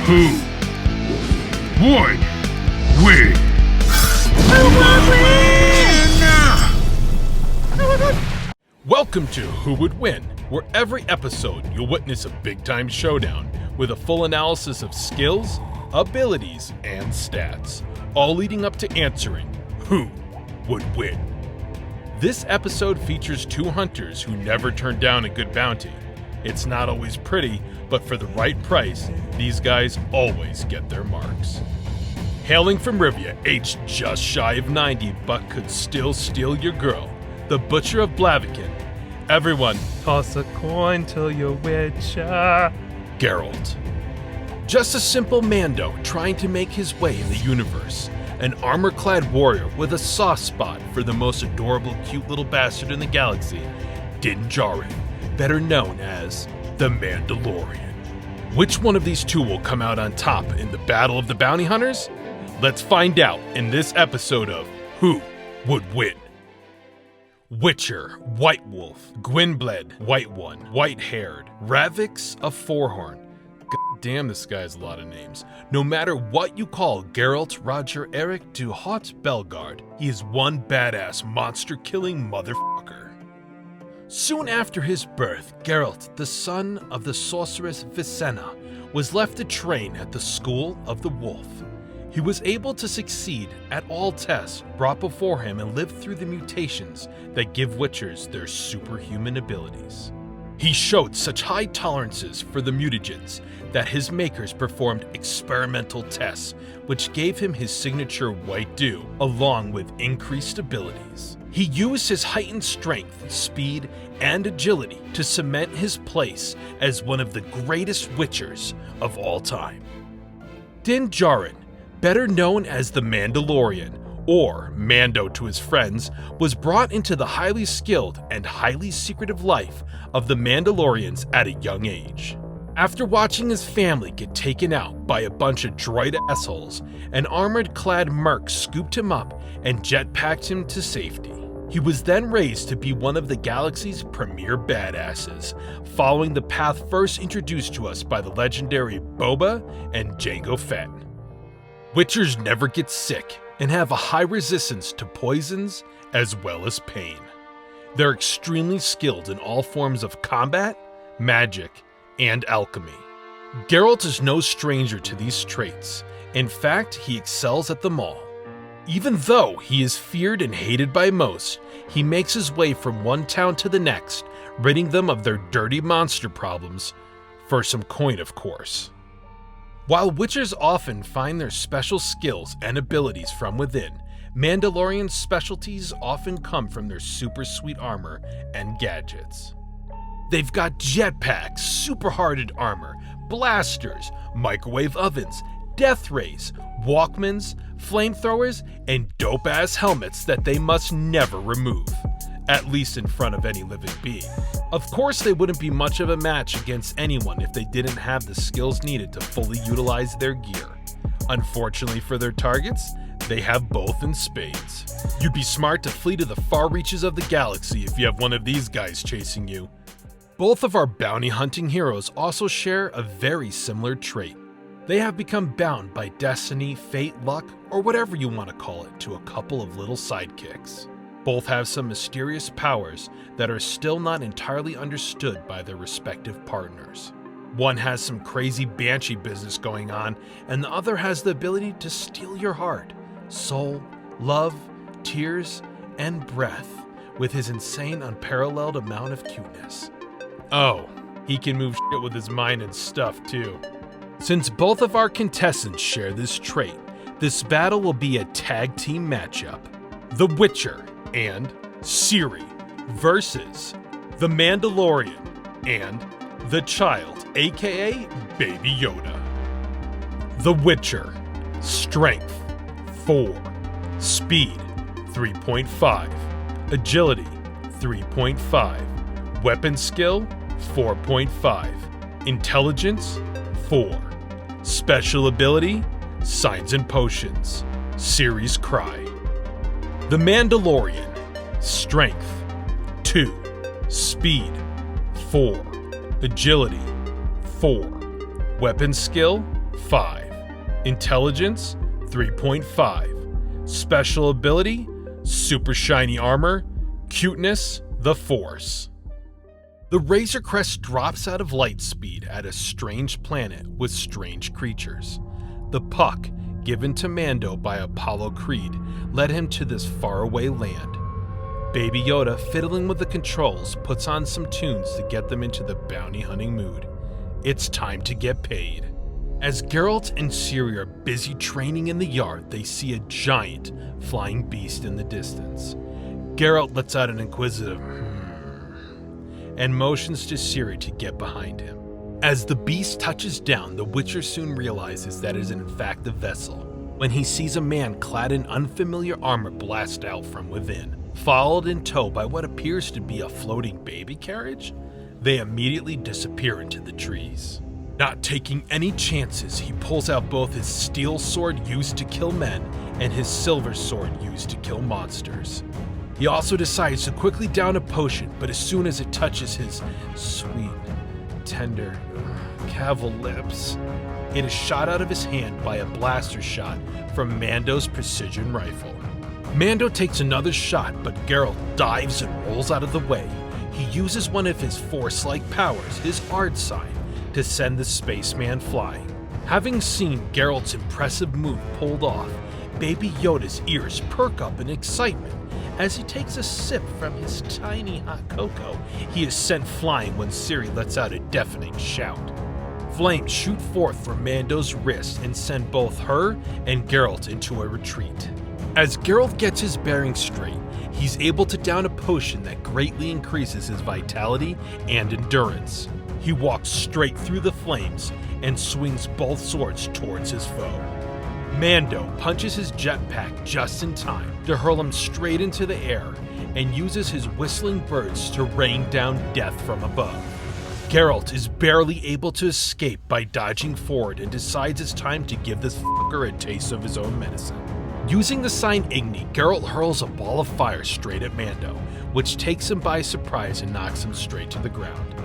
Who would win? Welcome to Who Would Win, where every episode you'll witness a big-time showdown with a full analysis of skills, abilities, and stats, all leading up to answering who would win. This episode features two hunters who never turn down a good bounty. It's not always pretty, but for the right price, these guys always get their marks. Hailing from Rivia, aged just shy of 90 but could still steal your girl, the Butcher of Blaviken. Everyone, toss a coin till you're Witcher. Geralt. Just a simple Mando trying to make his way in the universe. An armor-clad warrior with a soft spot for the most adorable cute little bastard in the galaxy, Din Djarin, better known as the Mandalorian. Which one of these two will come out on top in the Battle of the Bounty Hunters? Let's find out in this episode of Who Would Win. Witcher, White Wolf, Gwynblade, White One, White-Haired, Ravix, a Fourhorn. God damn, this guy has a lot of names. No matter what you call Geralt, Roger, Eric, to Hot Belgard, he is one badass monster-killing motherfucker. Soon after his birth, Geralt, the son of the sorceress Vicenna, was left to train at the School of the Wolf. He was able to succeed at all tests brought before him and live through the mutations that give Witchers their superhuman abilities. He showed such high tolerances for the mutagens that his makers performed experimental tests, which gave him his signature white dew, along with increased abilities. He used his heightened strength, speed, and agility to cement his place as one of the greatest Witchers of all time. Din Djarin, better known as the Mandalorian, or Mando to his friends, was brought into the highly skilled and highly secretive life of the Mandalorians at a young age. After watching his family get taken out by a bunch of droid assholes, an armored-clad merc scooped him up and jetpacked him to safety. He was then raised to be one of the galaxy's premier badasses, following the path first introduced to us by the legendary Boba and Jango Fett. Witchers never get sick and have a high resistance to poisons as well as pain. They're extremely skilled in all forms of combat, magic, and alchemy. Geralt is no stranger to these traits. In fact, he excels at them all. Even though he is feared and hated by most, he makes his way from one town to the next, ridding them of their dirty monster problems, for some coin of course. While Witchers often find their special skills and abilities from within, Mandalorian specialties often come from their super sweet armor and gadgets. They've got jetpacks, super-hardened armor, blasters, microwave ovens, death rays, walkmans, flamethrowers, and dope-ass helmets that they must never remove, at least in front of any living being. Of course, they wouldn't be much of a match against anyone if they didn't have the skills needed to fully utilize their gear. Unfortunately for their targets, they have both in spades. You'd be smart to flee to the far reaches of the galaxy if you have one of these guys chasing you. Both of our bounty hunting heroes also share a very similar trait. They have become bound by destiny, fate, luck, or whatever you want to call it, to a couple of little sidekicks. Both have some mysterious powers that are still not entirely understood by their respective partners. One has some crazy banshee business going on, and the other has the ability to steal your heart, soul, love, tears, and breath with his insane, unparalleled amount of cuteness. Oh, he can move shit with his mind and stuff too. Since both of our contestants share this trait, this battle will be a tag team matchup. The Witcher and Ciri versus the Mandalorian and the Child, aka Baby Yoda. The Witcher, Strength 4, Speed 3.5, Agility 3.5, Weapon Skill 4.5, Intelligence 4, Special Ability Signs and Potions, Ciri's Cry. The Mandalorian, Strength 2, Speed 4, Agility 4, Weapon Skill 5. Intelligence, 3.5. Special ability, super shiny armor. Cuteness, the Force. The Razor Crest drops out of light speed at a strange planet with strange creatures. The puck, given to Mando by Apollo Creed, led him to this faraway land. Baby Yoda, fiddling with the controls, puts on some tunes to get them into the bounty hunting mood. It's time to get paid. As Geralt and Ciri are busy training in the yard, they see a giant flying beast in the distance. Geralt lets out an inquisitive and motions to Ciri to get behind him. As the beast touches down, the Witcher soon realizes that it is in fact a vessel, when he sees a man clad in unfamiliar armor blast out from within. Followed in tow by what appears to be a floating baby carriage, they immediately disappear into the trees. Not taking any chances, he pulls out both his steel sword used to kill men and his silver sword used to kill monsters. He also decides to quickly down a potion, but as soon as it touches his sweet, tender, Cavill lips, it is shot out of his hand by a blaster shot from Mando's precision rifle. Mando takes another shot, but Geralt dives and rolls out of the way. He uses one of his Force-like powers, his Ard sign, to send the spaceman flying. Having seen Geralt's impressive move pulled off, Baby Yoda's ears perk up in excitement. As he takes a sip from his tiny hot cocoa, he is sent flying when Ciri lets out a deafening shout. Flames shoot forth from Mando's wrist and send both her and Geralt into a retreat. As Geralt gets his bearings straight, he's able to down a potion that greatly increases his vitality and endurance. He walks straight through the flames and swings both swords towards his foe. Mando punches his jetpack just in time to hurl him straight into the air and uses his whistling birds to rain down death from above. Geralt is barely able to escape by dodging forward and decides it's time to give this fucker a taste of his own medicine. Using the sign Igni, Geralt hurls a ball of fire straight at Mando, which takes him by surprise and knocks him straight to the ground.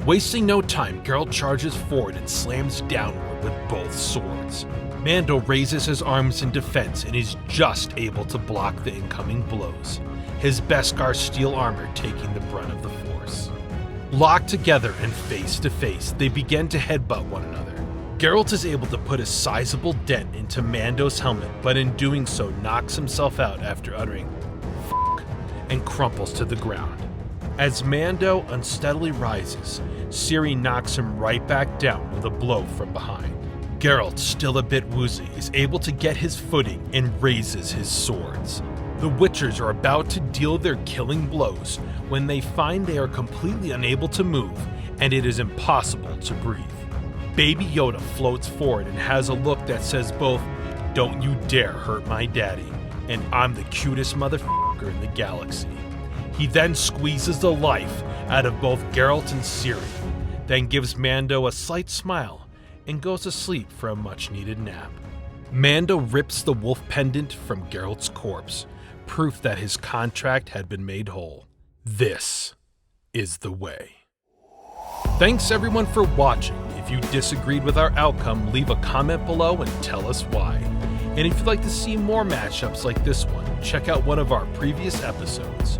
Wasting no time, Geralt charges forward and slams downward with both swords. Mando raises his arms in defense and is just able to block the incoming blows, his Beskar steel armor taking the brunt of the force. Locked together and face to face, they begin to headbutt one another. Geralt is able to put a sizable dent into Mando's helmet, but in doing so knocks himself out after uttering "fuck" and crumples to the ground. As Mando unsteadily rises, Ciri knocks him right back down with a blow from behind. Geralt, still a bit woozy, is able to get his footing and raises his swords. The Witchers are about to deal their killing blows when they find they are completely unable to move and it is impossible to breathe. Baby Yoda floats forward and has a look that says both, "Don't you dare hurt my daddy," and "I'm the cutest motherfucker in the galaxy." He then squeezes the life out of both Geralt and Ciri, then gives Mando a slight smile and goes to sleep for a much-needed nap. Mando rips the wolf pendant from Geralt's corpse, proof that his contract had been made whole. This is the way. Thanks everyone for watching. If you disagreed with our outcome, leave a comment below and tell us why. And if you'd like to see more matchups like this one, check out one of our previous episodes.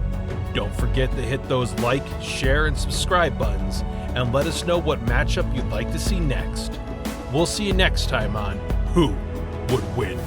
Don't forget to hit those like, share, and subscribe buttons, and let us know what matchup you'd like to see next. We'll see you next time on Who Would Win?